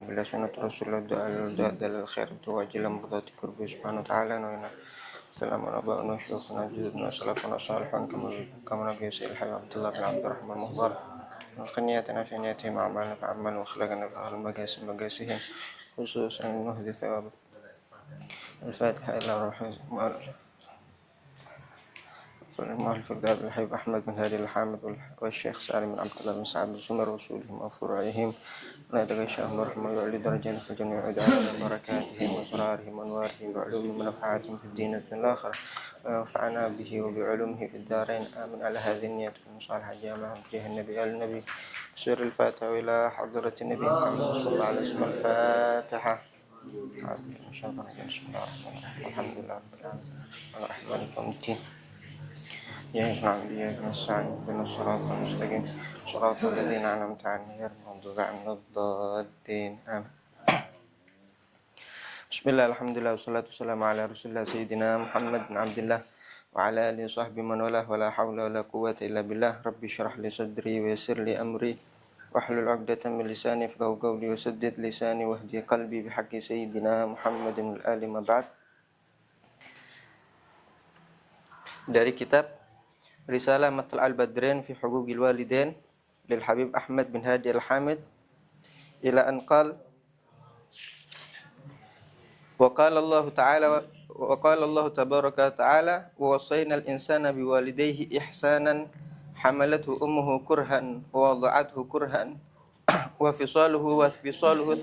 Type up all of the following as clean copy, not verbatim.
bila sunnah Rasulullah dalil khair wajilam mardati kurbi subhanahu wa ta'ala wa salamun aba'una syukhuna jududna salafuna salihun kama nabi Sayyid Hayy Abdullah bin Abdurrahman Muhbar وقنيتنا في نيتهم أعمالنا فعمل وخلقنا في أهل مقاسهم خصوصا نهدي ثواب الفاتحة إلى روح المؤلف الدار الحبيب أحمد بن هادي الحامد والشيخ سالم بن عبد الله بن سعد بن رسولهم وفروعهم لا يتغشاهم ورحمة ويعلي درجات في الجنة ويدعم بركاتهم وأسرارهم وأنوارهم وعلومهم ونفعاتهم في الدين والدنيا الآخرة وينفعنا به وبعلومه في الدارين آمين. على هذه النية المصالحة جامعة بجاه النبي آل النبي سر الفاتحة إلى حضرة النبي محمد صلى الله عليه وسلم. الفاتحة. بسم الله الرحمن الرحيم الحمد لله رب العالمين الرحمن الرحيم يا نعم يا نستعين اهدنا الصراط المستقيم صراط الذين أنعمت عليهم غير المغضوب عليهم الضالين آمين. Bismillah, alhamdulillah, wassalatu wassalamu ala rasulillah sayyidina Muhammad bin Abdillah wa ala alihi sahbihi man walah wa la hawla wa la quwwata illa billah. Rabbi syrah li sadri wa yassir li amri wahlul 'uqdatam min lisani yafqahu qawli wa saddid lisani wahdi qalbi bihaqqi sayyidina Muhammadin wal ali ma ba'd. Dari kitab Risalah Matal al-Badrin fi Huquqil Walidain lil Habib Ahmad bin Hadi al-Hamid ila an qala wa qala Allah tabaraka ta'ala wa wasaynal insana biwalidayhi ihsanan hamalathu ummuhu kurhan wa wada'athu kurhan wa fisaluhu 30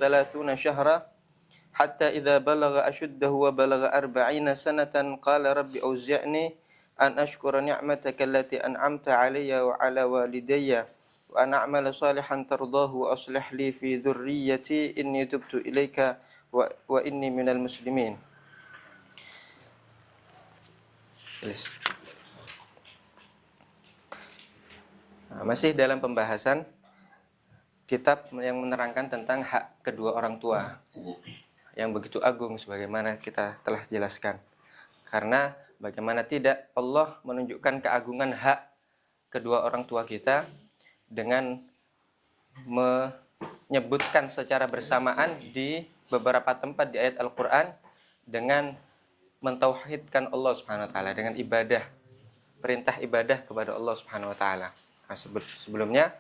shahra hatta idza balagha ashuddahu wa balagha 40 sanatan qala rabbi awzi'ni an ashkura ni'mataka allati an'amta 'alayya wa 'ala walidayya wa an a'mala salihan tardahu wa aslih li fi dhurriyyati inni tubtu ilaika wa inni minal muslimin. Masih dalam pembahasan kitab yang menerangkan tentang hak kedua orang tua yang begitu agung sebagaimana kita telah jelaskan. Karena bagaimana tidak Allah menunjukkan keagungan hak kedua orang tua kita dengan menyebutkan secara bersamaan di beberapa tempat di ayat Al-Quran dengan mentauhidkan Allah Subhanahu wa taala dengan ibadah, perintah ibadah kepada Allah Subhanahu wa taala. Nah, sebelumnya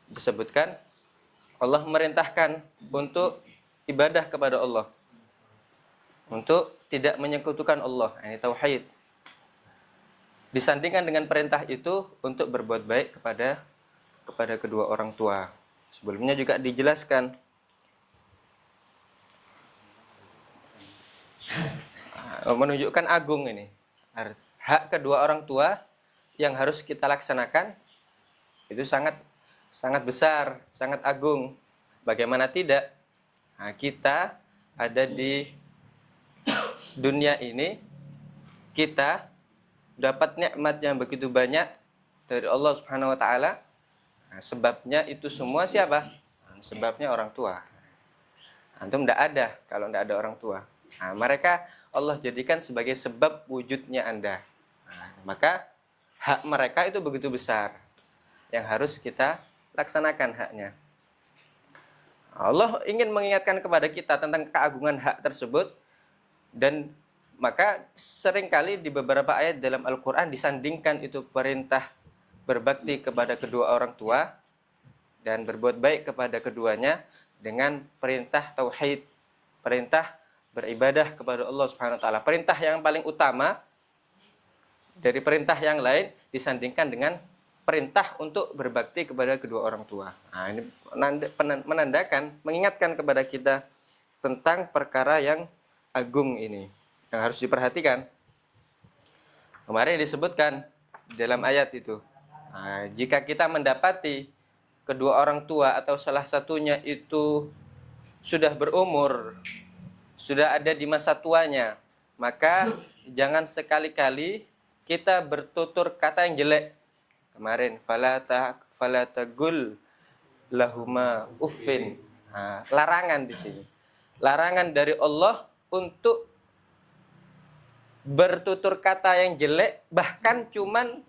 disebutkan Allah memerintahkan untuk ibadah kepada Allah, untuk tidak menyekutukan Allah, ini tauhid. Disandingkan dengan perintah itu untuk berbuat baik kepada kedua orang tua. Sebelumnya juga dijelaskan menunjukkan agung ini. Hak kedua orang tua yang harus kita laksanakan itu sangat besar, sangat agung. Bagaimana tidak? Nah, kita ada di dunia ini, kita dapat nikmat yang begitu banyak dari Allah Subhanahu wa taala. Nah, sebabnya itu semua siapa? Nah, sebabnya orang tua. Antum tidak ada kalau tidak ada orang tua. Nah, mereka Allah jadikan sebagai sebab wujudnya Anda. Nah, maka hak mereka itu begitu besar yang harus kita laksanakan haknya. Allah ingin mengingatkan kepada kita tentang keagungan hak tersebut, dan maka seringkali di beberapa ayat dalam Al-Quran disandingkan itu perintah berbakti kepada kedua orang tua dan berbuat baik kepada keduanya dengan perintah tauhid, perintah beribadah kepada Allah Subhanahu wa taala. Perintah yang paling utama dari perintah yang lain disandingkan dengan perintah untuk berbakti kepada kedua orang tua. Nah, ini menandakan, mengingatkan kepada kita tentang perkara yang agung ini yang harus diperhatikan. Kemarin disebutkan dalam ayat itu, nah, jika kita mendapati kedua orang tua atau salah satunya itu sudah berumur, sudah ada di masa tuanya, maka jangan sekali-kali kita bertutur kata yang jelek. Kemarin fala tagul lahuma uffin. Nah, larangan di sini. Larangan dari Allah untuk bertutur kata yang jelek, bahkan cuman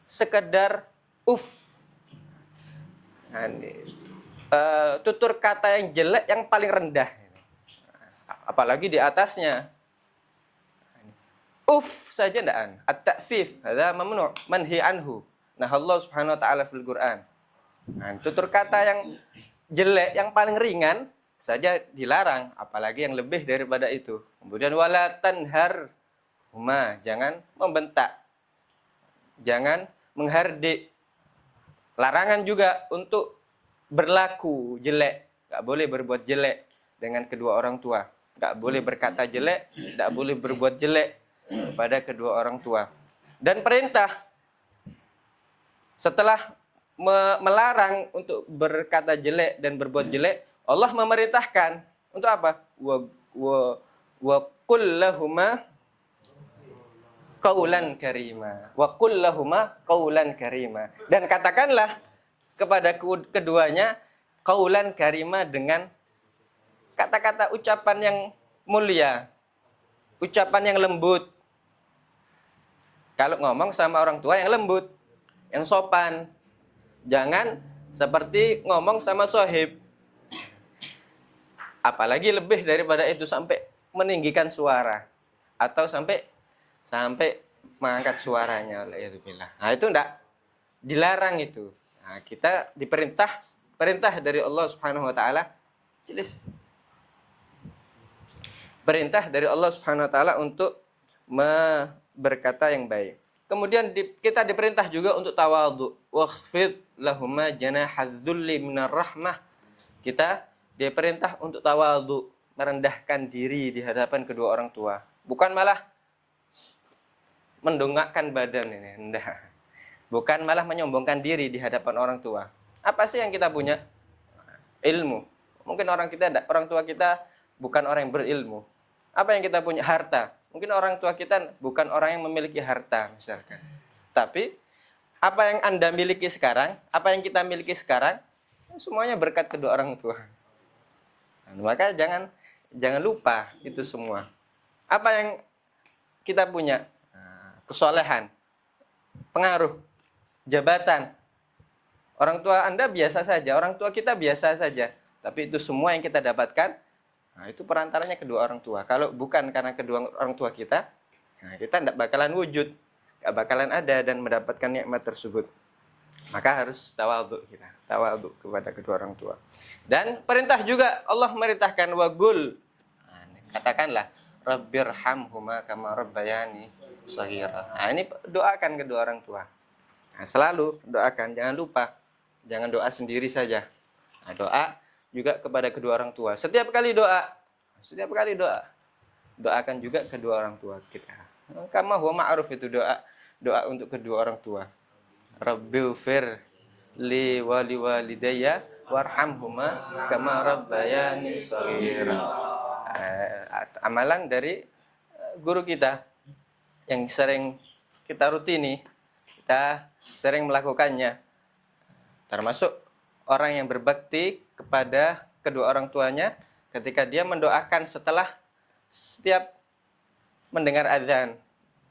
sekedar uff. Nah, tutur kata yang jelek yang paling rendah. Apalagi di atasnya. Uf saja ndaan. At-ta'fif, hadza mamnu' manhi anhu. Nah, Allah Subhanahu wa taala fil Qur'an. Nah, tutur kata yang jelek yang paling ringan saja dilarang, apalagi yang lebih daripada itu. Kemudian wala tanhar huma, jangan membentak. Jangan menghardik. Larangan juga untuk berlaku jelek, nggak boleh berbuat jelek dengan kedua orang tua, nggak boleh berkata jelek, nggak boleh berbuat jelek kepada kedua orang tua. Dan perintah setelah melarang untuk berkata jelek dan berbuat jelek, Allah memerintahkan untuk apa? Wa qul lahuma qaulan karima. Wa qul lahuma qaulan karima. Dan katakanlah kepada keduanya qaulan karima, dengan kata-kata ucapan yang mulia, ucapan yang lembut. Kalau ngomong sama orang tua yang lembut, yang sopan. Jangan seperti ngomong sama sohib. Apalagi lebih daripada itu sampai meninggikan suara atau sampai mengangkat suaranya. Nah, itu enggak, dilarang itu. Nah, kita perintah dari Allah Subhanahu wa taala jelas. Perintah dari Allah Subhanahu wa taala untuk berkata yang baik. Kemudian kita diperintah juga untuk tawadhu. Wakhfid lahuma janahadzulli minar rahmah. Kita diperintah untuk tawadhu, merendahkan diri di hadapan kedua orang tua. Bukan malah mendongakkan badan ini, enggak. Bukan malah menyombongkan diri di hadapan orang tua. Apa sih yang kita punya? Ilmu. Mungkin orang tua kita bukan orang yang berilmu. Apa yang kita punya? Harta. Mungkin orang tua kita bukan orang yang memiliki harta, misalkan. Tapi apa yang Anda miliki sekarang, apa yang kita miliki sekarang, semuanya berkat kedua orang tua. Nah, maka jangan lupa itu semua. Apa yang kita punya? Kesolehan, pengaruh, jabatan. Orang tua Anda biasa saja, orang tua kita biasa saja. Tapi itu semua yang kita dapatkan, nah, itu perantaranya kedua orang tua. Kalau bukan karena kedua orang tua kita, nah, kita tidak bakalan wujud, tidak bakalan ada dan mendapatkan nikmat tersebut. Maka harus tawadhu kita, tawadhu kepada kedua orang tua. Dan perintah juga Allah memerintahkan wagul. Nah, katakanlah Rabbirhamhuma kama rabbayani shaghira. Nah, ini doakan kedua orang tua. Nah, selalu doakan, jangan lupa. Jangan doa sendiri saja. Nah, doa juga kepada kedua orang tua. Setiap kali doa, doakan juga kedua orang tua kita. Kama huwa ma'ruf, itu doa untuk kedua orang tua. Rabbighfir li wa liwalidayya warhamhuma kama rabbayani shaghira. Amalan dari guru kita yang sering kita rutini, kita sering melakukannya. Termasuk orang yang berbakti kepada kedua orang tuanya ketika dia mendoakan setelah setiap mendengar azan,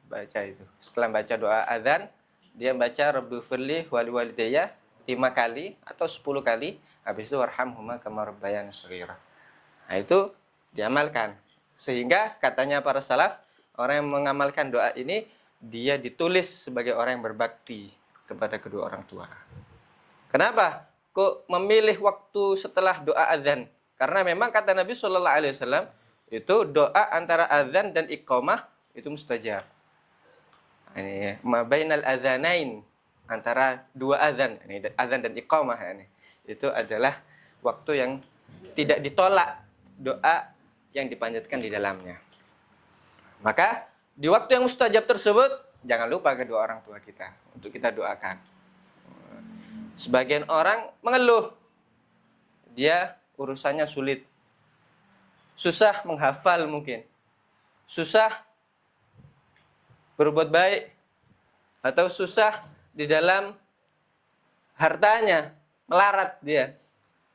baca itu. Setelah baca doa azan, dia baca Rabbighfirli wa liwalidayya 5 kali atau 10 kali, habis itu warhamhuma kama rabbayani shaghira. Nah, itu diamalkan. Sehingga katanya para salaf, orang yang mengamalkan doa ini dia ditulis sebagai orang yang berbakti kepada kedua orang tua. Kenapa kok memilih waktu setelah doa azan? Karena memang kata Nabi SAW, itu doa antara azan dan iqamah itu mustajab. Ini ma bainal adzanain, antara dua azan, ini azan dan iqamah ini. Itu adalah waktu yang tidak ditolak doa yang dipanjatkan di dalamnya. Maka di waktu yang mustajab tersebut jangan lupa kedua orang tua kita untuk kita doakan. Sebagian orang mengeluh, dia urusannya sulit, susah menghafal mungkin, susah berbuat baik, atau susah di dalam hartanya, melarat dia.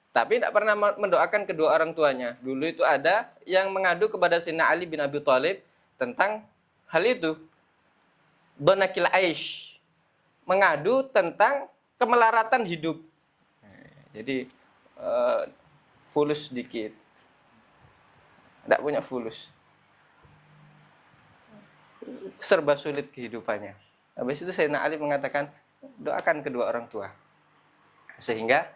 Tapi tidak pernah mendoakan kedua orang tuanya. Dulu itu ada yang mengadu kepada Sayyidina Ali bin Abi Thalib tentang hal itu. Donakil Aish, mengadu tentang kemelaratan hidup. Jadi fulus dikit, tidak punya fulus, serba sulit kehidupannya. Habis itu Sayyidina Ali mengatakan, doakan kedua orang tua. Sehingga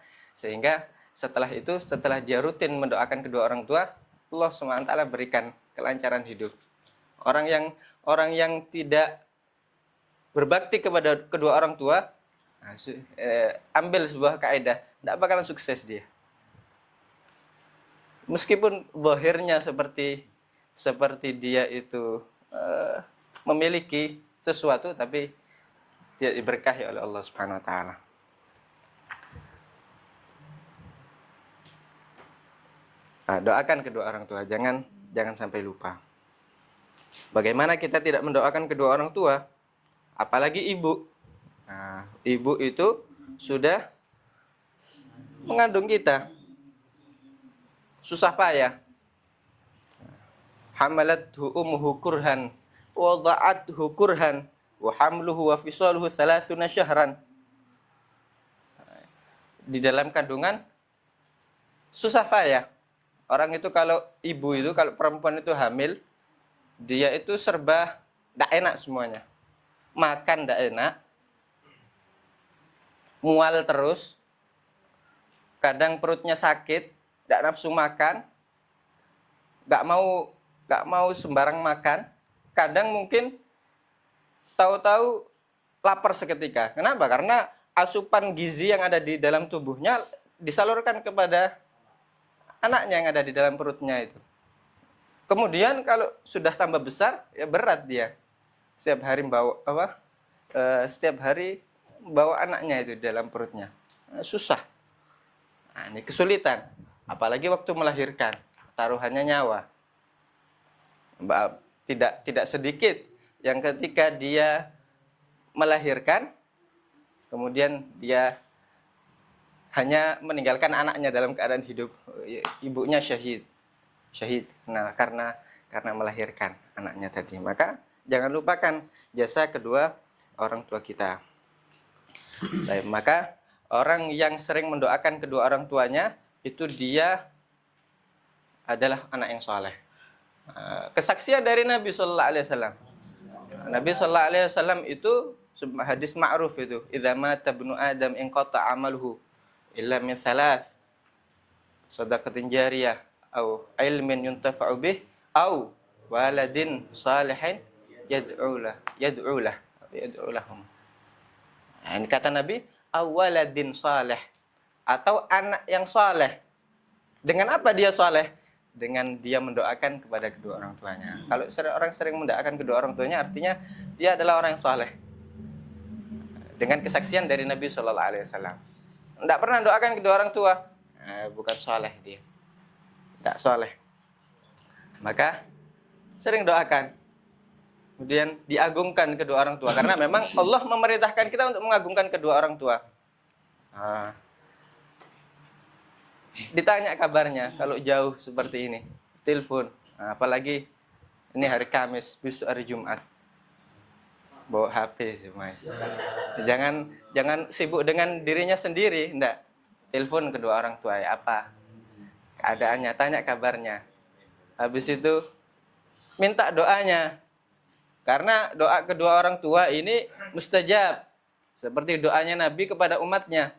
setelah itu, setelah dia rutin mendoakan kedua orang tua, Allah SWT berikan kelancaran hidup. Orang yang tidak berbakti kepada kedua orang tua, ambil sebuah kaidah, tidak bakalan sukses dia. Meskipun zahirnya seperti dia itu memiliki sesuatu, tapi tidak diberkahi oleh Allah Subhanahu wa taala. Doakan kedua orang tua, jangan sampai lupa. Bagaimana kita tidak mendoakan kedua orang tua? Apalagi ibu. Ibu itu sudah mengandung kita. Susah payah. Hamalathu ummuhu kurhan, wada'athu kurhan, wa hamluhu wa fisaluhu 30 syahran. Di dalam kandungan susah payah. Orang itu kalau perempuan itu hamil, dia itu serba tidak enak semuanya. Makan tidak enak, mual terus, kadang perutnya sakit, tidak nafsu makan, nggak mau sembarang makan, kadang mungkin tahu-tahu lapar seketika. Kenapa? Karena asupan gizi yang ada di dalam tubuhnya disalurkan kepada anaknya yang ada di dalam perutnya itu. Kemudian kalau sudah tambah besar, ya berat dia. Setiap hari bawa anaknya itu di dalam perutnya. Susah. Ini kesulitan. Apalagi waktu melahirkan, taruhannya nyawa. Tidak sedikit yang ketika dia melahirkan, kemudian dia hanya meninggalkan anaknya dalam keadaan hidup, ibunya syahid karena melahirkan anaknya tadi. Maka jangan lupakan jasa kedua orang tua kita. Baik, maka orang yang sering mendoakan kedua orang tuanya itu dia adalah anak yang soleh. Kesaksian dari Nabi Sallallahu Alaihi Wasallam. Nabi Sallallahu Alaihi Wasallam itu hadis ma'ruf itu, idza mata ibnu Adam inqata amaluhu illa min thalath, shadaqatin jariyah, au ilmin yuntafa'u bih, au waladin salihin yad'u lahum. Ini kata Nabi, awaladin saleh, atau anak yang saleh. Dengan apa dia saleh? Dengan dia mendoakan kepada kedua orang tuanya. Kalau orang sering mendoakan kedua orang tuanya, artinya dia adalah orang yang saleh. Dengan kesaksian dari Nabi Sallallahu Alaihi Wasallam. Tidak pernah doakan kedua orang tua, bukan saleh dia, tidak saleh. Maka sering doakan, kemudian diagungkan kedua orang tua, karena memang Allah memerintahkan kita untuk mengagungkan kedua orang tua. Ditanya kabarnya kalau jauh seperti ini, telepon. Apalagi ini hari Kamis, besok hari Jumat, bawa HP semuanya. Jangan sibuk dengan dirinya sendiri, enggak. Telepon kedua orang tua, apa keadaannya, tanya kabarnya. Habis itu minta doanya. Karena doa kedua orang tua ini mustajab, seperti doanya Nabi kepada umatnya.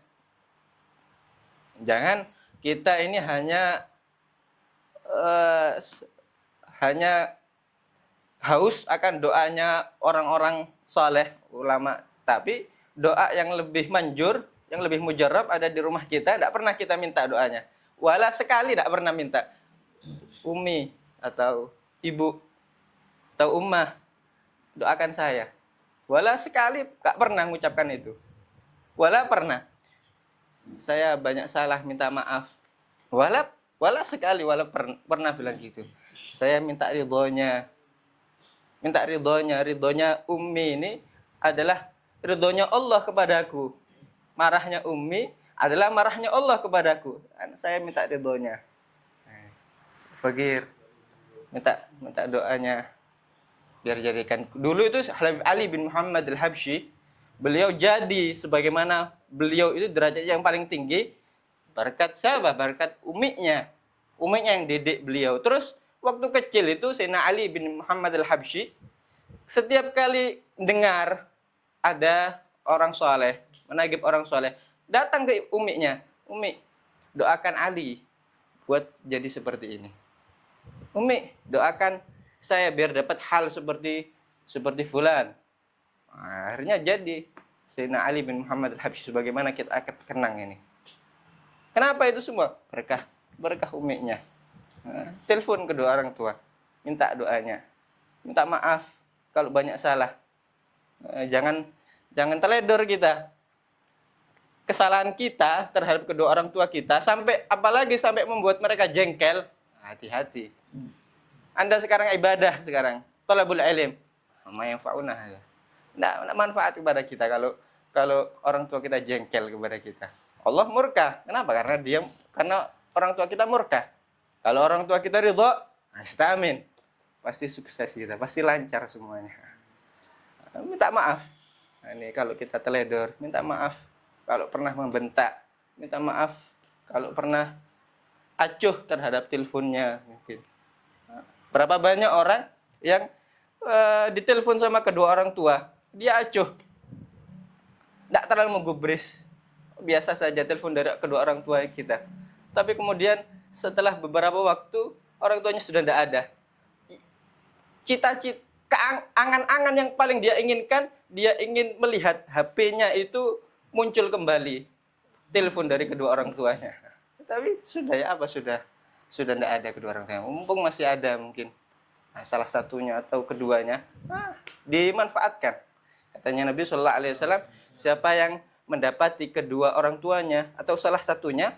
Jangan kita ini hanya haus akan doanya orang-orang saleh, ulama, tapi doa yang lebih manjur, yang lebih mujarab ada di rumah kita, tidak pernah kita minta doanya. Wala sekali tidak pernah minta. Umi atau ibu atau ummah, doakan saya. Wala sekali tak pernah mengucapkan itu. Wala pernah. Saya banyak salah, minta maaf. Wala sekali, pernah bilang gitu. Saya minta ridhonya. Ridhonya Ummi ini adalah ridhonya Allah kepadaku. Marahnya Ummi adalah marahnya Allah kepadaku. Saya minta ridhonya. Fakir, minta doanya biar jadikan. Dulu itu Ali bin Muhammad al-Habsyi, beliau jadi sebagaimana beliau itu derajat yang paling tinggi, Berkat siapa? Berkat uminya. Uminya yang didik beliau. Terus waktu kecil itu Sayyidina Ali bin Muhammad al-Habsyi setiap kali dengar ada orang soleh, menagib orang soleh, datang ke uminya. Umi, doakan Ali buat jadi seperti ini. Umi, doakan saya biar dapat hal seperti fulan. Nah, akhirnya jadi Sayyidina Ali bin Muhammad al-Habsyi sebagaimana kita akan kenang ini. Kenapa itu semua? Berkah uminya. Nah, telepon kedua orang tua, minta doanya, minta maaf kalau banyak salah. Jangan teledor kita. Kesalahan kita terhadap kedua orang tua kita apalagi sampai membuat mereka jengkel. Hati-hati. Anda sekarang ibadah sekarang, thalabul ilm, ma yanfa'una. Nggak manfaat kepada kita kalau orang tua kita jengkel kepada kita. Allah murka. Kenapa? Karena orang tua kita murka. Kalau orang tua kita ridha, astamin. Pasti sukses kita, pasti lancar semuanya. Minta maaf. Nah, ini kalau kita teledor, minta maaf. Kalau pernah membentak, minta maaf. Kalau pernah acuh terhadap teleponnya mungkin. Berapa banyak orang yang ditelepon sama kedua orang tua, dia acuh. Tidak terlalu menggubris. Biasa saja telepon dari kedua orang tua kita. Tapi kemudian setelah beberapa waktu, orang tuanya sudah tidak ada. Cita-cita, angan-angan yang paling dia inginkan, dia ingin melihat HP-nya itu muncul kembali. Telepon dari kedua orang tuanya. Tapi sudah ya apa, sudah tidak ada kedua orang tuanya. Mumpung masih ada mungkin. Nah, salah satunya atau keduanya, dimanfaatkan. Katanya Nabi SAW, siapa yang mendapati kedua orang tuanya atau salah satunya,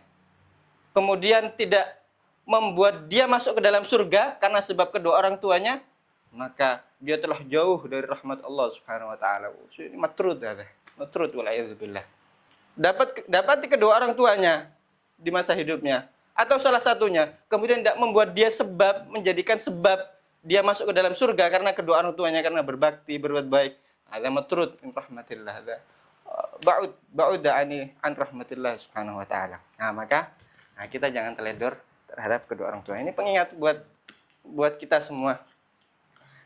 kemudian tidak membuat dia masuk ke dalam surga karena sebab kedua orang tuanya, maka dia telah jauh dari rahmat Allah Subhanahu wa taala. Ini matrud ada. Matrud wal'iyadzubillah. Dapati kedua orang tuanya di masa hidupnya atau salah satunya, kemudian tidak membuat dia menjadikan sebab dia masuk ke dalam surga karena kedua orang tuanya karena berbakti, berbuat baik. Ada matrud min rahmatillah. Ada ba'ud ani an rahmatillah Subhanahu wa taala. Nah, maka kita jangan teledor terhadap kedua orang tua. Ini pengingat buat kita semua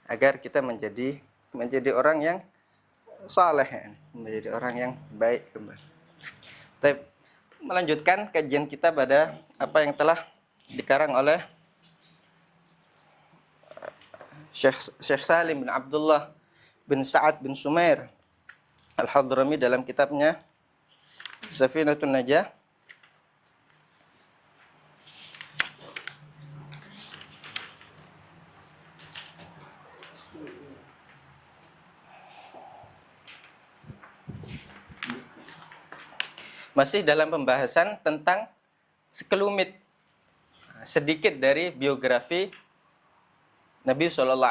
agar kita menjadi orang yang saleh, menjadi orang yang baik kembali. Tapi melanjutkan kajian kita pada apa yang telah dikarang oleh Syekh Salim bin Abdullah bin Sa'ad bin Sumair Al-Hadrami dalam kitabnya Safinatun Najah. Masih dalam pembahasan tentang sekelumit sedikit dari biografi Nabi SAW.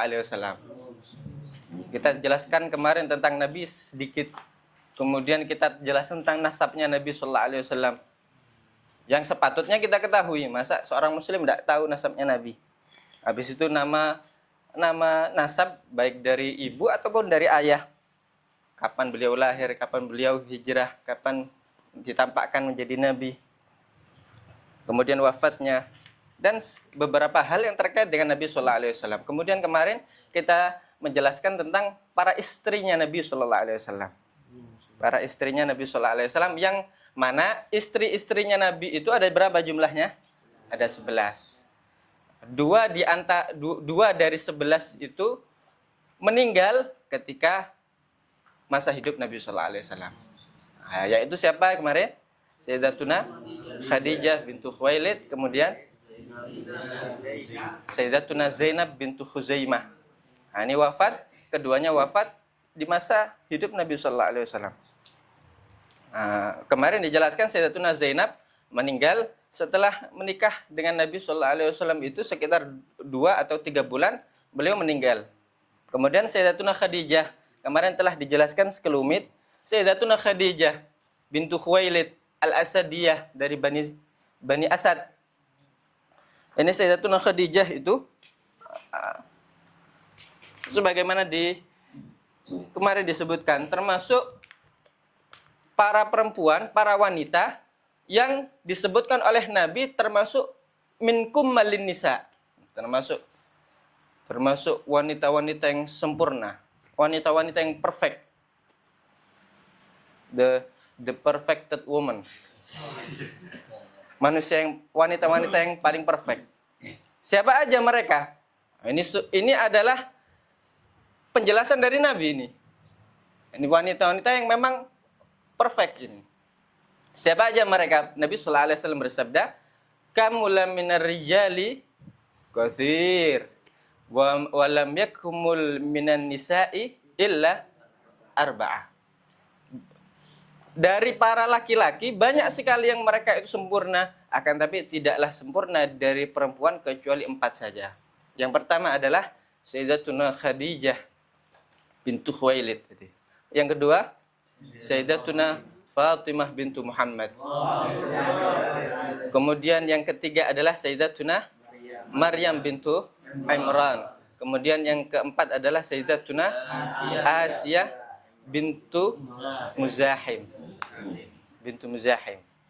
Kita jelaskan kemarin tentang Nabi sedikit. Kemudian kita jelaskan tentang nasabnya Nabi SAW. Yang sepatutnya kita ketahui. Masa seorang muslim tidak tahu nasabnya Nabi? Habis itu nama nasab baik dari ibu ataupun dari ayah. Kapan beliau lahir, kapan beliau hijrah, kapan ditampakkan menjadi nabi, kemudian wafatnya, dan beberapa hal yang terkait dengan Nabi SAW. Kemudian kemarin kita menjelaskan tentang para istrinya Nabi SAW. Para istrinya Nabi SAW yang mana istri-istrinya Nabi itu ada berapa jumlahnya? Ada 11. Dua dari 11 itu meninggal ketika masa hidup Nabi SAW. Nah, yaitu siapa kemarin? Sayyidatuna Khadijah bintu Khuwailid, kemudian Sayyidatuna Zainab bintu Khuzaimah. Nah, ini keduanya wafat di masa hidup Nabi SAW. Nah, kemarin dijelaskan Sayyidatuna Zainab meninggal setelah menikah dengan Nabi SAW itu sekitar 2 atau 3 bulan beliau meninggal. Kemudian Sayyidatuna Khadijah kemarin telah dijelaskan sekelumit. Sayyidatuna Khadijah bintu Khuwailid Al-Asadiyah dari Bani Asad. Ini Sayyidatuna Khadijah itu sebagaimana kemarin disebutkan termasuk para perempuan, para wanita yang disebutkan oleh Nabi termasuk minkum malin nisa, termasuk wanita-wanita yang sempurna, wanita-wanita yang perfect, the perfected woman, wanita-wanita yang paling perfect. Siapa aja mereka? Ini adalah penjelasan dari Nabi ini. Ini wanita-wanita yang memang perfect ini. Siapa aja mereka? Nabi sallallahu alaihi wasallam bersabda, "Kamula minar rijali katsir wa lam yakmul minan nisa'i illa arba'ah." Dari para laki-laki banyak sekali yang mereka itu sempurna, akan tapi tidaklah sempurna dari perempuan kecuali 4 saja. Yang pertama adalah Sayyidatuna Khadijah bintu Khuwailid. Yang kedua, Sayyidatuna Fatimah bintu Muhammad. Kemudian yang ketiga adalah Sayyidatuna Maryam bintu Imran. Kemudian yang keempat adalah Sayyidatuna Asiyah bintu Muzahim.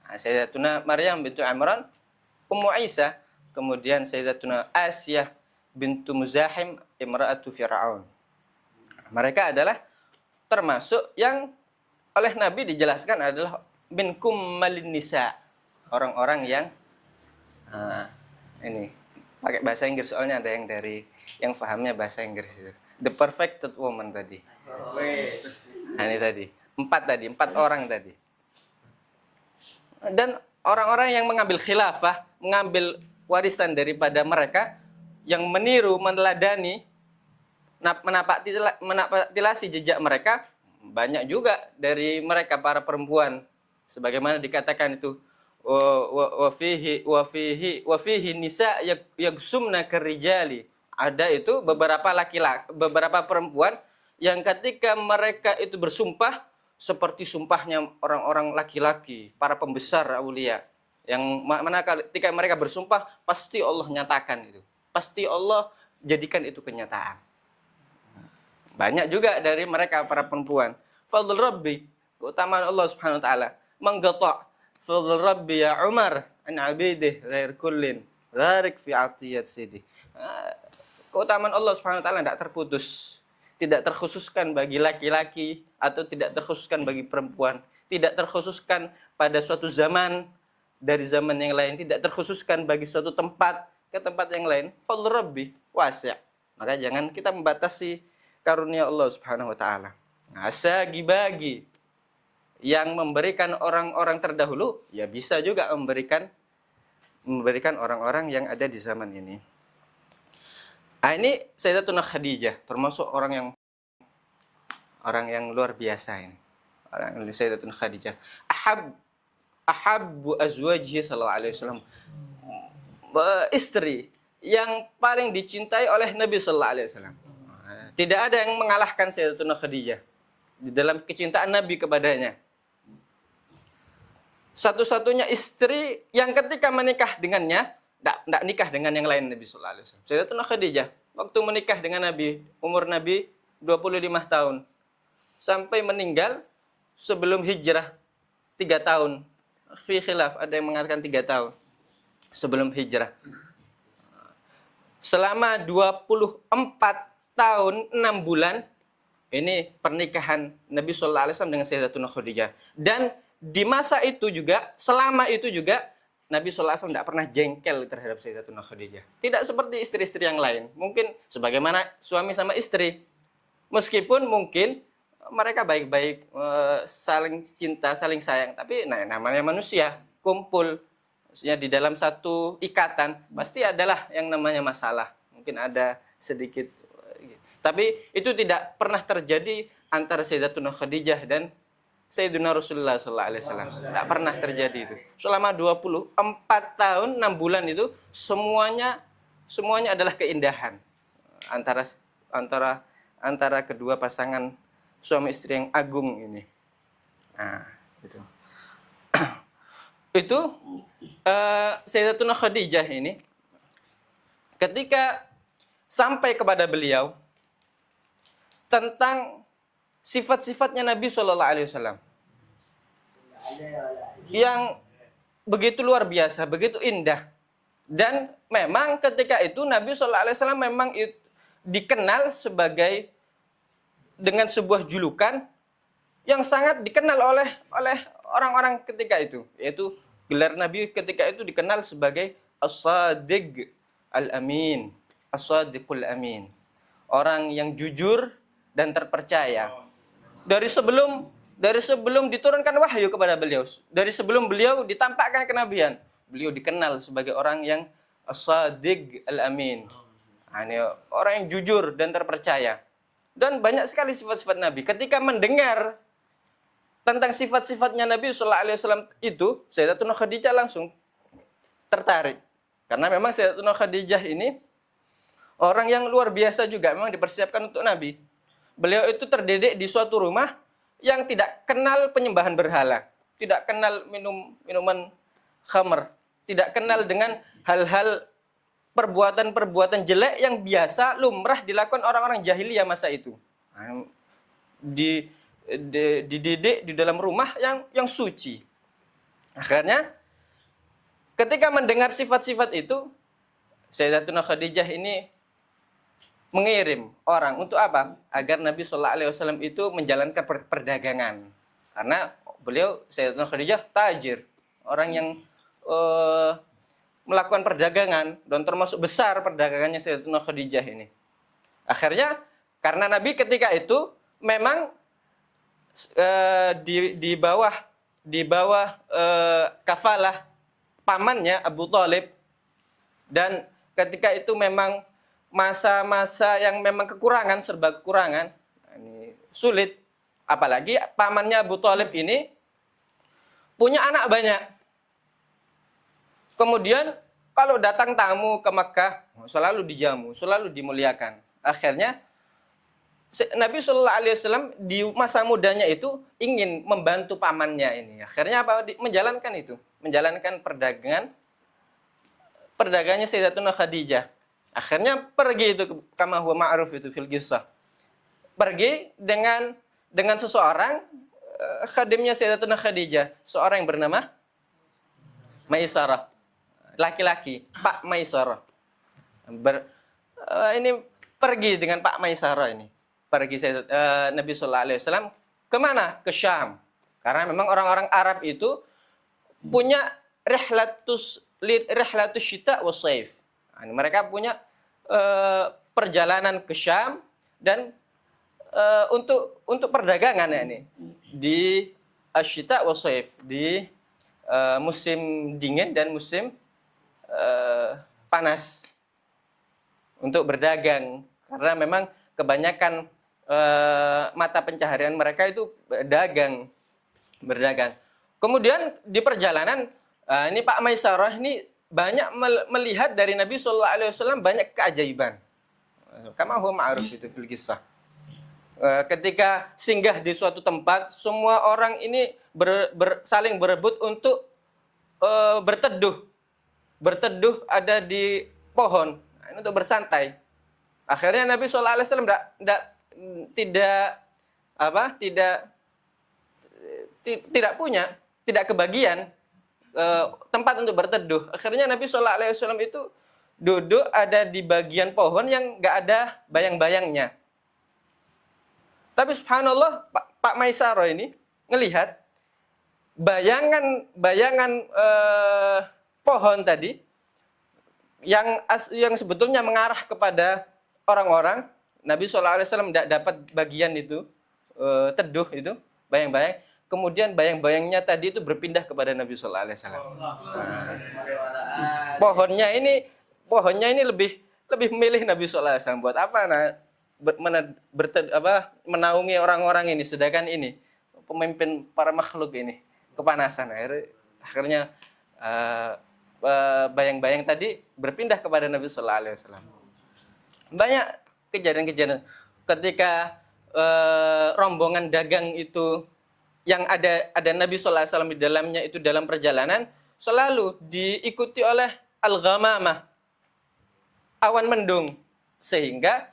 Sayyidatuna Maryam bintu Imran, Ummu Isa, kemudian Sayyidatuna Asiyah bintu Muzahim, imra'atu Fir'aun. Mereka adalah termasuk yang oleh Nabi dijelaskan adalah minkum malin nisa, orang-orang yang ini pakai bahasa Inggris, soalnya ada yang dari yang fahamnya bahasa Inggris itu. The perfected woman tadi. Nah, ini tadi. 4 orang tadi. Dan orang-orang yang mengambil khilafah, mengambil warisan daripada mereka, yang meniru, meneladani, menapaktilasi jejak mereka, banyak juga dari mereka para perempuan, sebagaimana dikatakan itu wa fihi nisa yagsumna karijali. Ada itu beberapa laki-laki, beberapa perempuan yang ketika mereka itu bersumpah seperti sumpahnya orang-orang laki-laki, para pembesar aulia, yang mana ketika mereka bersumpah pasti Allah nyatakan itu, pasti Allah jadikan itu kenyataan. Banyak juga dari mereka para perempuan. Fadl Rabbi, keutamaan Allah Subhanahu wa taala, menggata fadl Rabbi ya Umar an abidih ghair kullin gharik fi atiyat sidi. Keutamaan Allah Subhanahu wa taala tidak terputus, tidak terkhususkan bagi laki-laki atau tidak terkhususkan bagi perempuan, tidak terkhususkan pada suatu zaman dari zaman yang lain, tidak terkhususkan bagi suatu tempat ke tempat yang lain. Fadl Rabbi wasi'. Maka jangan kita membatasi karunia Allah Subhanahu wa taala. Nah, bagi yang memberikan orang-orang terdahulu, ya bisa juga memberikan orang-orang yang ada di zaman ini. Nah, ini Sayyidatuna Khadijah, termasuk orang yang luar biasa ini. Orang Sayyidatuna Khadijah. Ahabbu azwajihi sallallahu alaihi wasallam. Istri yang paling dicintai oleh Nabi sallallahu alaihi wasallam. Tidak ada yang mengalahkan Sayyidatuna Khadijah di dalam kecintaan Nabi kepadanya. Satu-satunya istri yang ketika menikah dengannya, tidak nikah dengan yang lain Nabi sallallahu alaihi wasallam. Sayyidatuna Khadijah waktu menikah dengan Nabi, umur Nabi 25 tahun. Sampai meninggal sebelum hijrah 3 tahun. Fi khilaf, ada yang mengatakan 3 tahun sebelum hijrah. Selama 24 tahun 6 bulan ini pernikahan Nabi sallallahu alaihi wasallam dengan Sayyidatuna Khadijah. Dan di masa itu juga, selama itu juga Nabi sallallahu alaihi wasallam tidak pernah jengkel terhadap Sayyidatuna Khadijah. Tidak seperti istri-istri yang lain. Mungkin sebagaimana suami sama istri. Meskipun mungkin mereka baik-baik, saling cinta, saling sayang, tapi namanya manusia, kumpul maksudnya di dalam satu ikatan, pasti adalah yang namanya masalah. Mungkin ada sedikit. Tapi itu tidak pernah terjadi antara Sayyidatuna Khadijah dan Sayyidina Rasulullah SAW. Tak pernah terjadi itu. Selama 24 tahun, 6 bulan itu semuanya adalah keindahan antara kedua pasangan suami istri yang agung ini. Nah, itu. Itu Sayyidatuna Khadijah ini ketika sampai kepada beliau tentang sifat-sifatnya Nabi Shallallahu Alaihi Wasallam yang begitu luar biasa, begitu indah. Dan memang ketika itu Nabi SAW memang dikenal sebagai dengan sebuah julukan yang sangat dikenal oleh orang-orang ketika itu, yaitu gelar Nabi ketika itu dikenal sebagai As-Sadiq Al-Amin, As-Sadiqul Amin, orang yang jujur dan terpercaya. Dari sebelum diturunkan wahyu kepada beliau, dari sebelum beliau ditampakkan kenabian, beliau dikenal sebagai orang yang As-Sadiq Al-Amin, orang yang jujur dan terpercaya. Dan banyak sekali sifat-sifat Nabi. Ketika mendengar tentang sifat-sifatnya Nabi SAW itu, Sayyidatuna Khadijah langsung tertarik. Karena memang Sayyidatuna Khadijah ini orang yang luar biasa juga, memang dipersiapkan untuk Nabi. Beliau itu terdidik di suatu rumah yang tidak kenal penyembahan berhala, tidak kenal minuman khamr, tidak kenal dengan hal-hal perbuatan-perbuatan jelek yang biasa lumrah dilakukan orang-orang jahiliyah masa itu. Dididik di dalam rumah yang suci. Akhirnya ketika mendengar sifat-sifat itu, Sayyidatuna Khadijah ini mengirim orang untuk apa? Agar Nabi SAW itu menjalankan perdagangan. Karena beliau, Sayyidatuna Khadijah, tajir, orang yang melakukan perdagangan, dan termasuk besar perdagangannya Sayyidatuna Khadijah ini. Akhirnya karena Nabi ketika itu memang di bawah kafalah pamannya Abu Thalib, dan ketika itu memang masa-masa yang memang serba kekurangan, ini sulit, apalagi pamannya Abu Thalib ini punya anak banyak. Kemudian kalau datang tamu ke Makkah selalu dijamu, selalu dimuliakan. Akhirnya Nabi SAW di masa mudanya itu ingin membantu pamannya ini. Akhirnya apa? Menjalankan itu, menjalankan perdagangannya Sayyidatuna Khadijah. Akhirnya pergi itu, kama huwa ma'ruf itu fil qissah. Pergi dengan seseorang khadimnya Sayyidatuna Khadijah, seorang yang bernama Maisarah. Laki-laki, Pak Maisarah. Ini pergi dengan Pak Maisarah ini. Pergi Nabi SAW kemana? Ke Syam. Karena memang orang-orang Arab itu punya rihlatus syita wa saif. Mereka punya perjalanan ke Syam dan untuk perdagangan ya ini di asyita wa saif, di musim dingin dan musim panas untuk berdagang, karena memang kebanyakan mata pencaharian mereka itu berdagang. Kemudian di perjalanan ini Pak Maisarah ini banyak melihat dari Nabi SAW banyak keajaiban. Kama huwa ma'ruf itu fil qissah. Ketika singgah di suatu tempat, semua orang ini saling berebut untuk berteduh. Berteduh ada di pohon, ini untuk bersantai. Akhirnya Nabi SAW tidak kebagian tempat untuk berteduh. Akhirnya Nabi SAW itu duduk ada di bagian pohon yang nggak ada bayang-bayangnya. Tapi subhanallah Pak Maisarah ini ngelihat bayangan pohon tadi yang sebetulnya mengarah kepada orang-orang. Nabi SAW tidak dapat bagian itu, teduh itu, bayang-bayang. Kemudian bayang-bayangnya tadi itu berpindah kepada Nabi SAW. Pohonnya ini lebih memilih Nabi SAW. Buat apa? Menaungi orang-orang ini, sedangkan ini pemimpin para makhluk ini kepanasan. Akhirnya bayang-bayang tadi berpindah kepada Nabi SAW. Banyak kejadian-kejadian ketika rombongan dagang itu yang ada Nabi SAW di dalamnya itu dalam perjalanan selalu diikuti oleh al-ghamamah, awan mendung, sehingga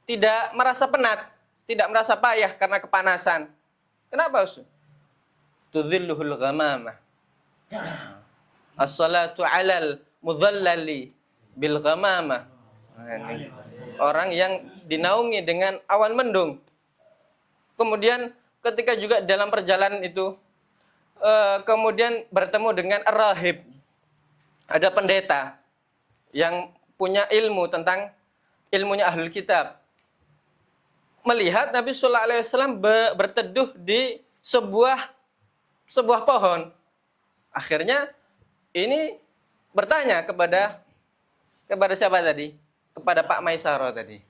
tidak merasa penat, tidak merasa payah karena kepanasan. Kenapa? Tudzilluhul ghamamah. As-salatu 'alal mudhallali bil ghamamah. Orang yang dinaungi dengan awan mendung. Kemudian ketika juga dalam perjalanan itu kemudian bertemu dengan ar-rahib. Ada pendeta yang punya ilmu tentang ilmunya ahlul kitab. Melihat Nabi sallallahu alaihi wasallam berteduh di sebuah pohon. Akhirnya ini bertanya kepada siapa tadi? Kepada Pak Maisaro tadi.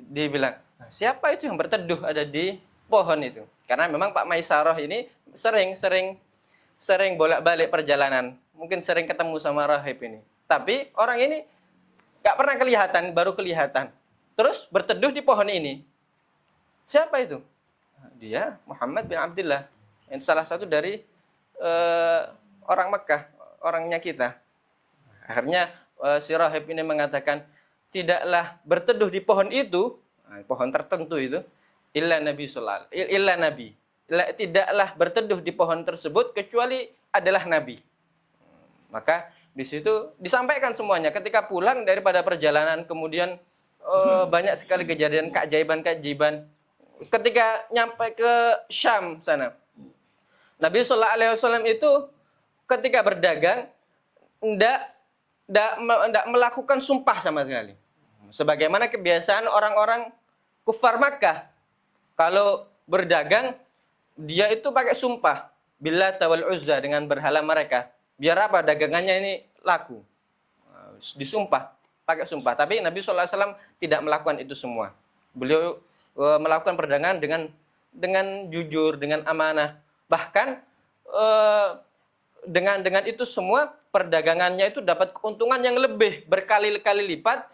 Dibilang, "Nah, siapa itu yang berteduh ada di pohon itu?" Karena memang Pak Maisaroh ini sering bolak-balik perjalanan. Mungkin sering ketemu sama rahib ini. Tapi orang ini gak pernah kelihatan, baru kelihatan. Terus berteduh di pohon ini. Siapa itu? Dia Muhammad bin Abdullah. Yang salah satu dari orang Mekah, orangnya kita. Akhirnya si rahib ini mengatakan, tidaklah berteduh di pohon itu, pohon tertentu itu, illa nabi. Tidaklah berteduh di pohon tersebut kecuali adalah nabi. Maka di situ disampaikan semuanya. Ketika pulang daripada perjalanan, kemudian banyak sekali kejadian keajaiban. Ketika nyampe ke Syam sana, Nabi Sallallahu Alaihi Wasallam itu ketika berdagang tidak melakukan sumpah sama sekali. Sebagaimana kebiasaan orang-orang kufar Makkah. Kalau berdagang, dia itu pakai sumpah. Billat wal Uzza, dengan berhala mereka. Biar apa? Dagangannya ini laku. Disumpah, pakai sumpah. Tapi Nabi SAW tidak melakukan itu semua. Beliau melakukan perdagangan dengan jujur, dengan amanah. Bahkan dengan itu semua, perdagangannya itu dapat keuntungan yang lebih berkali-kali lipat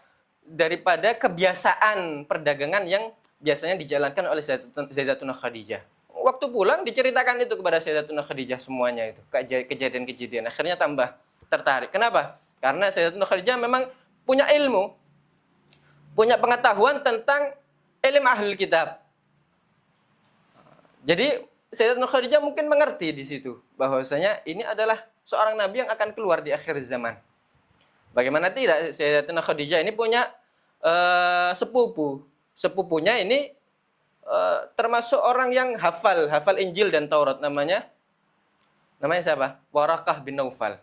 daripada kebiasaan perdagangan yang biasanya dijalankan oleh Sayyidatuna Khadijah. Waktu pulang diceritakan itu kepada Sayyidatuna Khadijah semuanya itu, kejadian-kejadian. Akhirnya tambah tertarik. Kenapa? Karena Sayyidatuna Khadijah memang punya ilmu, punya pengetahuan tentang ilmu ahlul kitab. Jadi Sayyidatuna Khadijah mungkin mengerti di situ bahwasanya ini adalah seorang nabi yang akan keluar di akhir zaman. Bagaimana tidak, Sayyidatuna Khadijah ini punya sepupu. Sepupunya ini termasuk orang yang hafal Injil dan Taurat, namanya siapa? Waraqah bin Naufal.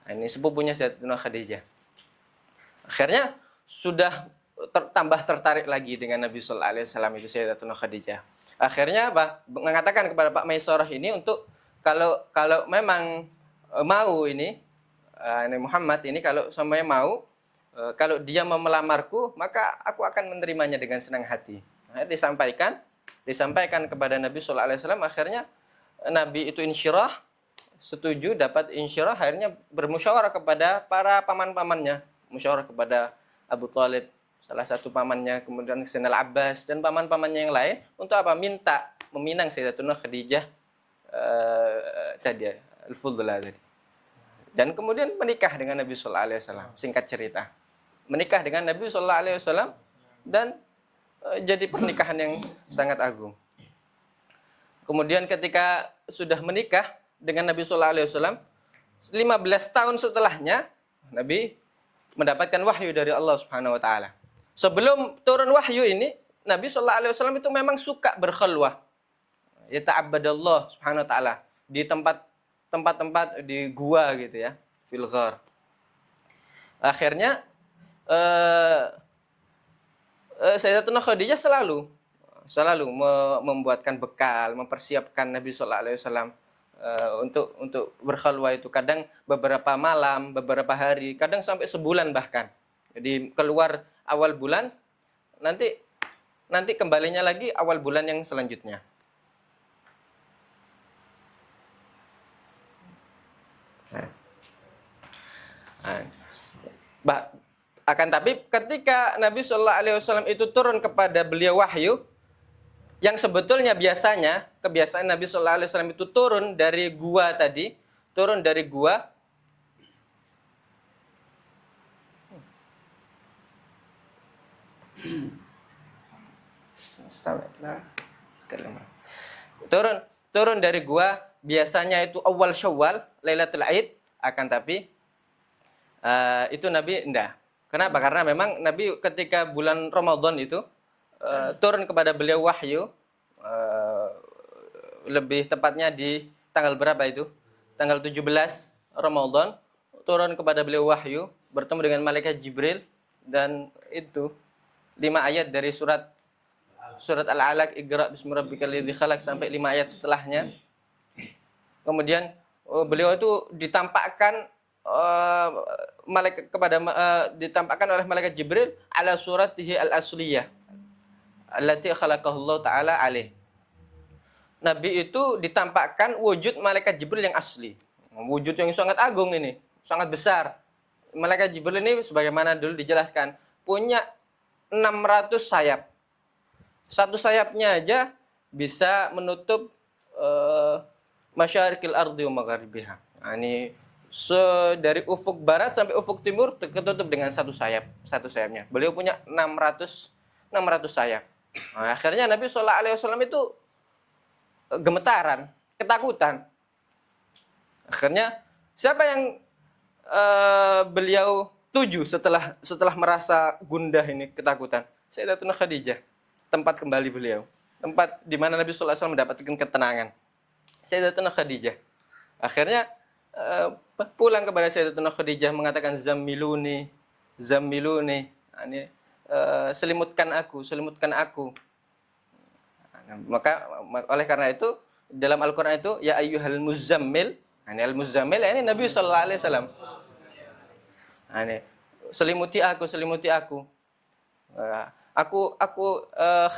Nah, ini sepupunya Sayyidatuna Khadijah. Akhirnya sudah tambah tertarik lagi dengan Nabi sallallahu alaihi wasallam itu Sayyidatuna Khadijah. Akhirnya apa? Mengatakan kepada Pak Maisarah ini untuk kalau memang mau ini Muhammad ini kalau sampai mau, kalau dia mau melamarku, maka aku akan menerimanya dengan senang hati. Nah, disampaikan kepada Nabi sallallahu alaihi wasallam. Akhirnya Nabi itu insyirah, setuju, dapat insyirah. Akhirnya bermusyawarah kepada para paman-pamannya, musyawarah kepada Abu Thalib, salah satu pamannya, kemudian Sayyidina Abbas dan paman-pamannya yang lain untuk apa? Minta meminang Sayyidatuna Khadijah tadi, Al-Fudlah tadi. Dan kemudian menikah dengan Nabi sallallahu alaihi wasallam. Singkat cerita, menikah dengan Nabi sallallahu alaihi wasallam dan jadi pernikahan yang sangat agung. Kemudian ketika sudah menikah dengan Nabi sallallahu alaihi wasallam, 15 tahun setelahnya Nabi mendapatkan wahyu dari Allah Subhanahu wa taala. Sebelum turun wahyu ini, Nabi sallallahu alaihi wasallam itu memang suka berkhalwah. Ya ta'abbadallah Subhanahu wa taala di tempat-tempat di gua gitu ya, fil ghar. Akhirnya Sayyidatuna Khadijah selalu membuatkan bekal, mempersiapkan Nabi sallallahu alaihi wasallam untuk berkhalwah itu, kadang beberapa malam, beberapa hari, kadang sampai sebulan bahkan. Jadi keluar awal bulan, nanti kembalinya lagi awal bulan yang selanjutnya. Akan tapi ketika Nabi sallallahu alaihi wasallam itu turun kepada beliau wahyu, yang sebetulnya biasanya kebiasaan Nabi sallallahu alaihi wasallam itu turun dari gua tadi, turun dari gua biasanya itu awal Syawal, Lailatul Aid, akan tapi itu Nabi enggak. Kenapa? Karena memang Nabi ketika bulan Ramadan itu turun kepada beliau wahyu, lebih tepatnya di tanggal berapa itu? Tanggal 17 Ramadan, turun kepada beliau wahyu, bertemu dengan malaikat Jibril, dan itu 5 ayat dari surat Al-Alaq, Iqra bismi rabbikal ladzi khalaq, sampai 5 ayat setelahnya. Kemudian beliau itu ditampakkan ditampakkan oleh malaikat Jibril ala suratihi al-asliyah allati khalaqahu Allah taala alaih. Nabi itu ditampakkan wujud malaikat Jibril yang asli. Wujud yang sangat agung ini, sangat besar. Malaikat Jibril ini sebagaimana dulu dijelaskan, punya 600 sayap. Satu sayapnya aja bisa menutup masyarikil ardi wa magharibiha. Nah, ini dari ufuk barat sampai ufuk timur tertutup dengan satu sayapnya. Beliau punya 600 sayap. Nah, akhirnya Nabi SAW itu gemetaran, ketakutan. Akhirnya siapa yang beliau tuju setelah merasa gundah ini, ketakutan? Sayyidatuna Khadijah, tempat kembali beliau, tempat di mana Nabi SAW mendapatkan ketenangan. Sayyidatuna Khadijah. Akhirnya pulang kepada Sayyidatuna Khadijah mengatakan zammiluni. Ini selimutkan aku. Maka oleh karena itu dalam Al-Qur'an itu ya ayyuhal muzammil. Ini al-muzammil ini Nabi sallallahu alaihi wasallam. Ini selimuti aku. Aku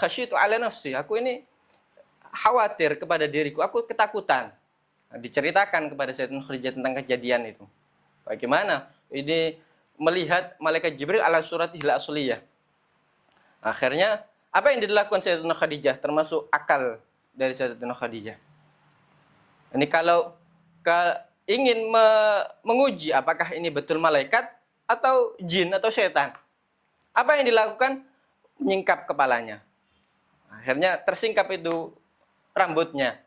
khasyitu ala nafsi. Aku ini khawatir kepada diriku, aku ketakutan. Diceritakan kepada Sayyidatuna Khadijah tentang kejadian itu. Bagaimana ini melihat malaikat Jibril ala suratihil asliyah. Akhirnya apa yang dilakukan Sayyidatuna Khadijah, termasuk akal dari Sayyidatuna Khadijah. Ini kalau ingin menguji apakah ini betul malaikat atau jin atau setan, apa yang dilakukan? Menyingkap kepalanya. Akhirnya tersingkap itu rambutnya.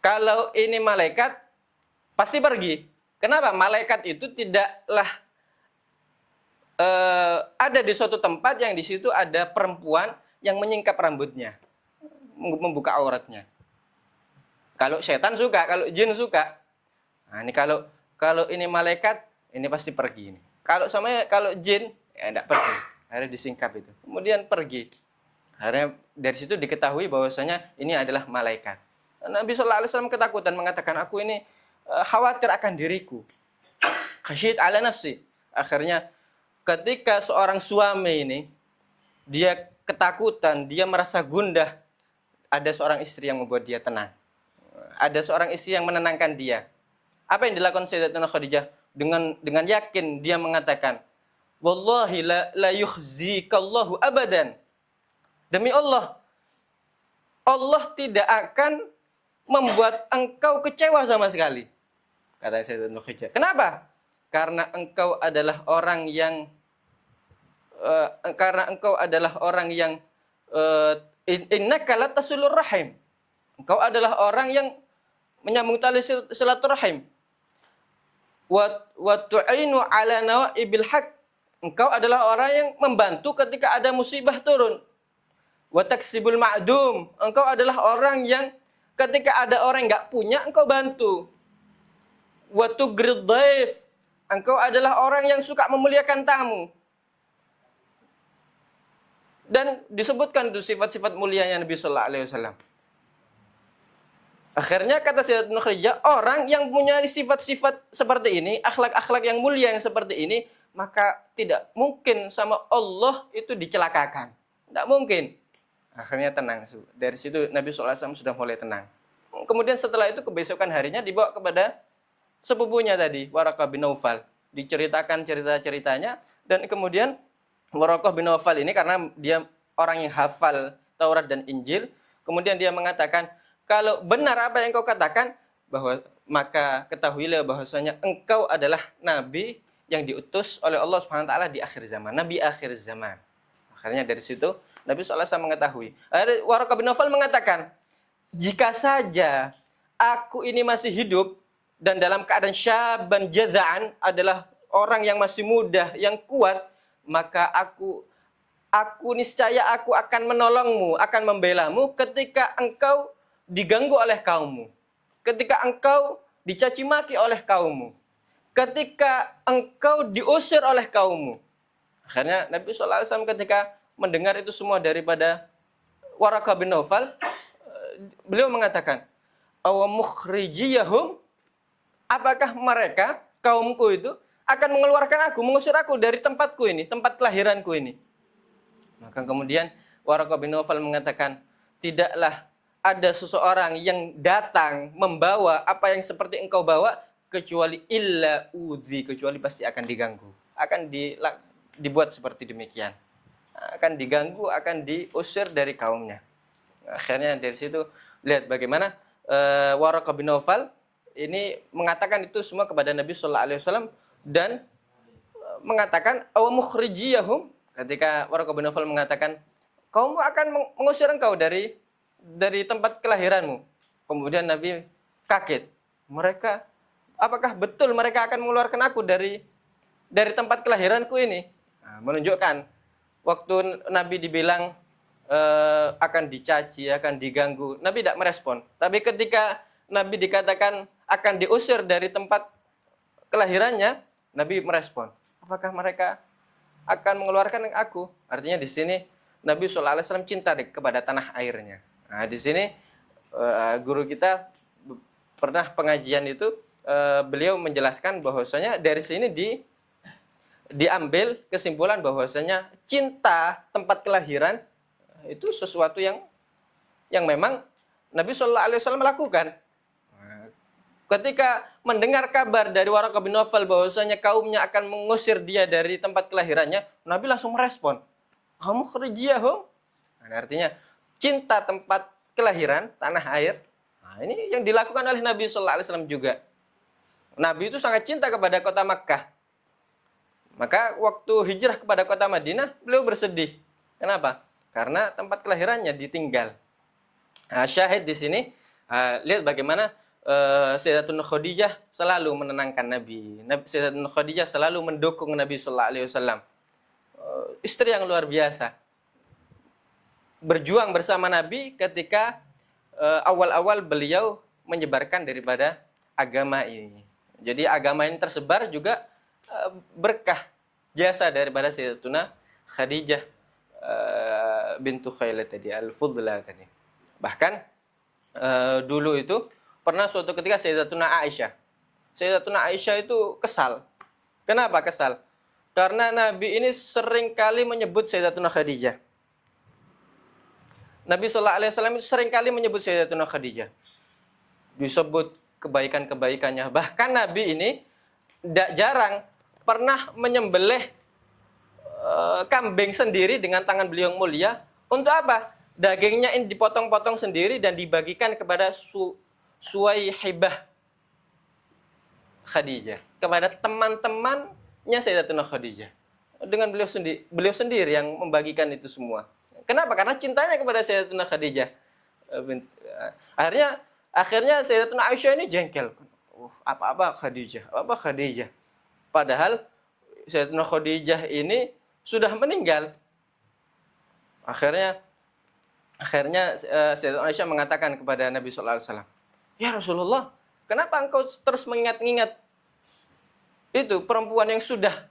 Kalau ini malaikat, pasti pergi. Kenapa? Malaikat itu tidaklah ada di suatu tempat yang di situ ada perempuan yang menyingkap rambutnya, membuka auratnya. Kalau setan suka, kalau jin suka. Nah, ini kalau ini malaikat, ini pasti pergi. Kalau jin, ya tidak pergi. Akhirnya disingkap itu. Kemudian pergi. Akhirnya dari situ diketahui bahwasanya ini adalah malaikat. Nabi SAW ketakutan, mengatakan, aku ini khawatir akan diriku. Khasyid ala nafsi. Akhirnya ketika seorang suami ini, dia ketakutan, dia merasa gundah, ada seorang istri yang membuat dia tenang. Ada seorang istri yang menenangkan dia. Apa yang dilakukan Sayyidatuna Khadijah? Dengan yakin dia mengatakan, wallahi la yukhzikallahu abadan. Demi Allah, Allah tidak akan membuat engkau kecewa sama sekali. Kata Sayyidatuna Khadijah. Kenapa? Karena engkau adalah orang yang innaka latasilur rahim. Engkau adalah orang yang menyambung tali silaturahim. Wa tu'inu ala nawaibil haq. Engkau adalah orang yang membantu ketika ada musibah turun. Wa taksibul ma'dum. Engkau adalah orang yang ketika ada orang yang enggak punya, engkau bantu. Wa tugrid dhaif. Engkau adalah orang yang suka memuliakan tamu. Dan disebutkan itu sifat-sifat mulianya Nabi sallallahu alaihi wasallam. Akhirnya kata Sayyidatuna Khadijah, orang yang punya sifat-sifat seperti ini, akhlak-akhlak yang mulia yang seperti ini, maka tidak mungkin sama Allah itu dicelakakan. Tidak mungkin. Akhirnya tenang. Dari situ Nabi SAW sudah mulai tenang. Kemudian setelah itu kebesokan harinya dibawa kepada sepupunya tadi, Waraqah bin Naufal. Diceritakan cerita-ceritanya, dan kemudian Waraqah bin Naufal ini karena dia orang yang hafal Taurat dan Injil, kemudian dia mengatakan, kalau benar apa yang kau katakan, maka ketahuilah bahwasanya engkau adalah nabi yang diutus oleh Allah Subhanahu wa taala di akhir zaman, nabi akhir zaman. Akhirnya dari situ Nabi SAW mengetahui. Waraqah bin Naufal mengatakan, jika saja aku ini masih hidup dan dalam keadaan syaban jaza'an, adalah orang yang masih muda, yang kuat, maka aku niscaya aku akan menolongmu, akan membelamu ketika engkau diganggu oleh kaummu, ketika engkau dicaci maki oleh kaummu, ketika engkau diusir oleh kaummu. Akhirnya Nabi SAW ketika mendengar itu semua daripada Waraqah bin Naufal, beliau mengatakan, awa mukhrijiyahum, apakah mereka, kaumku itu, akan mengeluarkan aku, mengusir aku dari tempatku ini, tempat kelahiranku ini. Maka kemudian Waraqah bin Naufal mengatakan, tidaklah ada seseorang yang datang membawa apa yang seperti engkau bawa, kecuali illa udzi, kecuali pasti akan diganggu, akan dibuat seperti demikian, akan diganggu, akan diusir dari kaumnya. Akhirnya dari situ lihat bagaimana Waraqah bin Naufal ini mengatakan itu semua kepada Nabi Sallallahu Alaihi Wasallam dan mengatakan aw mukhrijiyahum, ketika Waraqah bin Naufal mengatakan kaummu akan mengusir engkau dari tempat kelahiranmu. Kemudian Nabi kaget. Mereka, apakah betul mereka akan mengeluarkan aku dari tempat kelahiranku ini? Nah, menunjukkan waktu Nabi dibilang akan dicaci, akan diganggu, Nabi tidak merespon. Tapi ketika Nabi dikatakan akan diusir dari tempat kelahirannya, Nabi merespon. Apakah mereka akan mengeluarkan aku? Artinya di sini Nabi SAW cinta kepada tanah airnya. Nah, di sini guru kita pernah pengajian itu, beliau menjelaskan bahwasanya dari sini diambil kesimpulan bahwasanya cinta tempat kelahiran itu sesuatu yang memang Nabi SAW lakukan. Ketika mendengar kabar dari Waraqah bin Naufal bahwasanya kaumnya akan mengusir dia dari tempat kelahirannya, Nabi langsung merespon, kamu khrijiyahum. Nah, artinya cinta tempat kelahiran, tanah air. Nah, ini yang dilakukan oleh Nabi SAW juga. Nabi itu sangat cinta kepada kota Makkah. Maka waktu hijrah kepada kota Madinah, beliau bersedih. Kenapa? Karena tempat kelahirannya ditinggal. Nah, syahid di sini, lihat bagaimana Sayyidatuna Khadijah selalu menenangkan Nabi. Sayyidatuna Khadijah selalu mendukung Nabi Sallallahu Alaihi Wasallam. Istri yang luar biasa. Berjuang bersama Nabi ketika awal-awal beliau menyebarkan daripada agama ini. Jadi agama ini tersebar juga berkah jasa daripada Sayyidatuna Khadijah bintu Khuwailid tadi, Al-Fudla tadi. Bahkan dulu itu pernah suatu ketika Sayyidatuna Aisyah itu kesal. Kenapa kesal? Karena Nabi ini sering kali menyebut Sayyidatuna Khadijah. Nabi Sallallahu Alaihi Wasallam itu sering kali menyebut Sayyidatuna Khadijah. Disebut kebaikan-kebaikannya. Bahkan Nabi ini tidak jarang pernah menyembelih kambing sendiri dengan tangan beliau yang mulia. Untuk apa? Dagingnya ini dipotong-potong sendiri dan dibagikan kepada Suwaihibah Khadijah, kepada teman-temannya Sayyidatuna Khadijah. Dengan beliau sendiri yang membagikan itu semua. Kenapa? Karena cintanya kepada Sayyidatuna Khadijah. Akhirnya Sayyidatuna Aisyah ini jengkel. Apa Khadijah? Padahal Sayyidatuna Khadijah ini sudah meninggal. Akhirnya Sayyidatuna Aisyah mengatakan kepada Nabi Sallallahu Alaihi Wasallam, ya Rasulullah, kenapa engkau terus mengingat-ingat itu perempuan yang sudah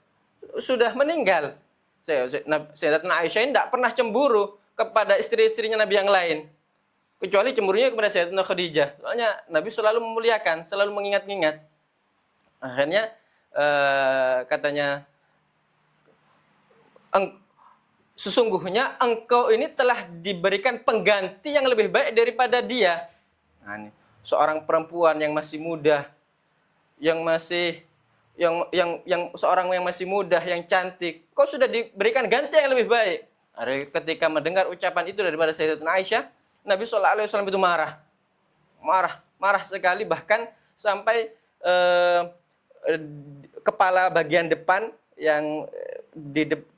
meninggal? Sayyidatuna Aisyah ini tidak pernah cemburu kepada istri-istrinya Nabi yang lain, kecuali cemburunya kepada Sayyidatuna Khadijah. Soalnya Nabi selalu memuliakan, selalu mengingat-ingat. Akhirnya katanya, sesungguhnya engkau ini telah diberikan pengganti yang lebih baik daripada dia. Nah, ini seorang perempuan yang masih muda, seorang yang masih muda, yang cantik, kau sudah diberikan ganti yang lebih baik. Ketika mendengar ucapan itu daripada Sayyidatuna Aisyah, Nabi Sallallahu Alaihi Wasallam itu marah sekali, bahkan sampai kepala bagian depan yang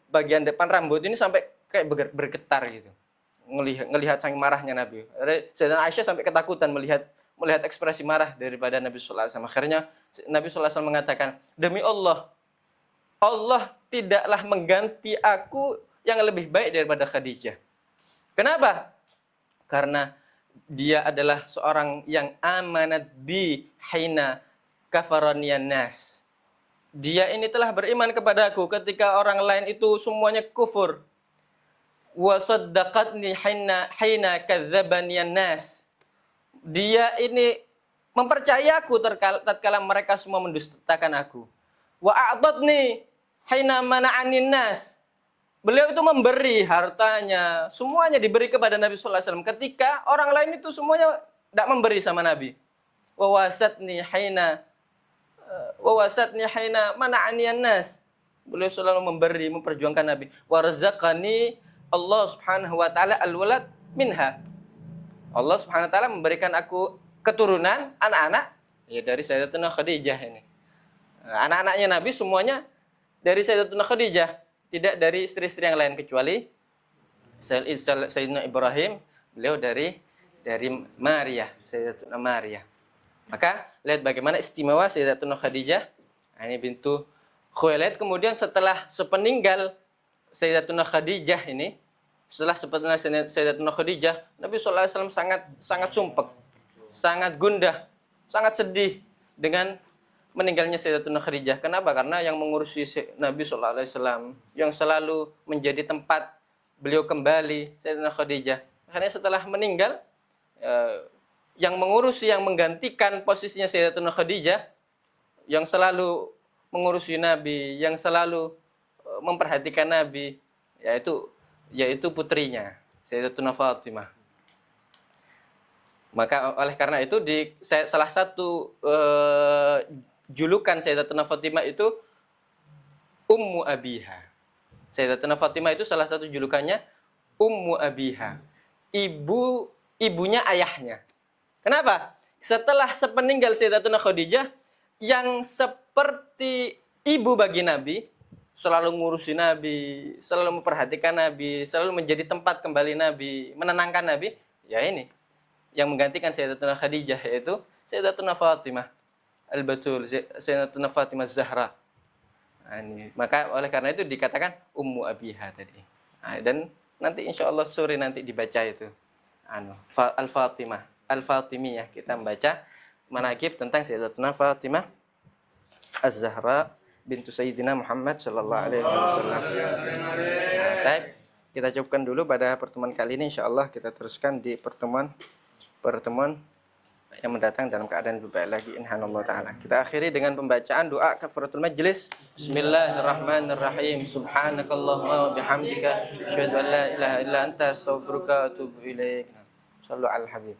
bagian depan rambut ini sampai kayak bergetar gitu. Ngelihat saking marahnya Nabi. Sayyidatuna Aisyah sampai ketakutan melihat melihat ekspresi marah daripada Nabi sallallahu alaihi wasallam. Akhirnya Nabi sallallahu alaihi wasallam mengatakan, "Demi Allah, Allah tidaklah mengganti aku yang lebih baik daripada Khadijah." Kenapa? Karena dia adalah seorang yang amanat bi hina kafaraniyan nas. Dia ini telah beriman kepadaku ketika orang lain itu semuanya kufur. Wa saddaqatni hina kadzdzabaniyan nas. Dia ini mempercayaku tatkala mereka semua mendustakan aku. Wa a'tadni hina mana'anin nas. Beliau itu memberi hartanya, semuanya diberi kepada Nabi sallallahu alaihi wasallam ketika orang lain itu semuanya tidak memberi sama Nabi. Wa wasatni haina mana'aniyan nas. Beliau selalu memberi, memperjuangkan Nabi. Wa razaqani Allah Subhanahu wa taala al-walad minha. Allah Subhanahu wa taala memberikan aku keturunan anak-anak ya dari Sayyidatuna Khadijah ini. Anak-anaknya Nabi semuanya dari Sayyidatuna Khadijah, tidak dari istri-istri yang lain kecuali Sayyidina Ibrahim, beliau dari Maria, Sayyidatuna Maria. Maka lihat bagaimana istimewa Sayyidatuna Khadijah. Ini bintu Khuwailid. Kemudian setelah sepeninggal Sayyidatuna Khadijah ini, setelah Sayyidatuna Khadijah, Nabi sallallahu alaihi wasallam sangat sumpek, sangat gundah, sangat sedih dengan meninggalnya Sayyidatuna Khadijah. Kenapa? Karena yang mengurusi Nabi sallallahu alaihi wasallam, yang selalu menjadi tempat beliau kembali, Sayyidatuna Khadijah. Akhirnya setelah meninggal, yang mengurusi, yang menggantikan posisinya Sayyidatuna Khadijah, yang selalu mengurusi Nabi, yang selalu memperhatikan Nabi, yaitu putrinya Sayyidatuna Fatimah. Maka oleh karena itu salah satu julukan Sayyidatuna Fatimah itu Ummu Abiha. Sayyidatuna Fatimah itu salah satu julukannya Ummu Abiha. Ibunya ayahnya. Kenapa? Setelah sepeninggal Sayyidatuna Khadijah, yang seperti ibu bagi Nabi, selalu ngurusi Nabi, selalu memperhatikan Nabi, selalu menjadi tempat kembali Nabi, menenangkan Nabi, ya ini yang menggantikan Sayyidatuna Khadijah, yaitu Sayyidatuna Fatimah Al-Batul, Sayyidatuna Fatimah Zahra. Maka oleh karena itu dikatakan Ummu Abiha tadi. Dan nanti insya Allah sore nanti dibaca itu Al-Fatimiyah, kita membaca manaqib tentang Sayyidatuna Fatimah Az-Zahra bintu Sayyidina Muhammad sallallahu alaihi wasallam. Baik, kita cukupkan dulu pada pertemuan kali ini. Insyaallah kita teruskan di pertemuan yang mendatang dalam keadaan lebih baik lagi insyaallah taala. Kita akhiri dengan pembacaan doa kafaratul majlis. Bismillahirrahmanirrahim. Subhanakallahumma wa bihamdika asyhadu an la ilaha illa anta astaghfiruka wa atubu ilaik. Shallu al habib.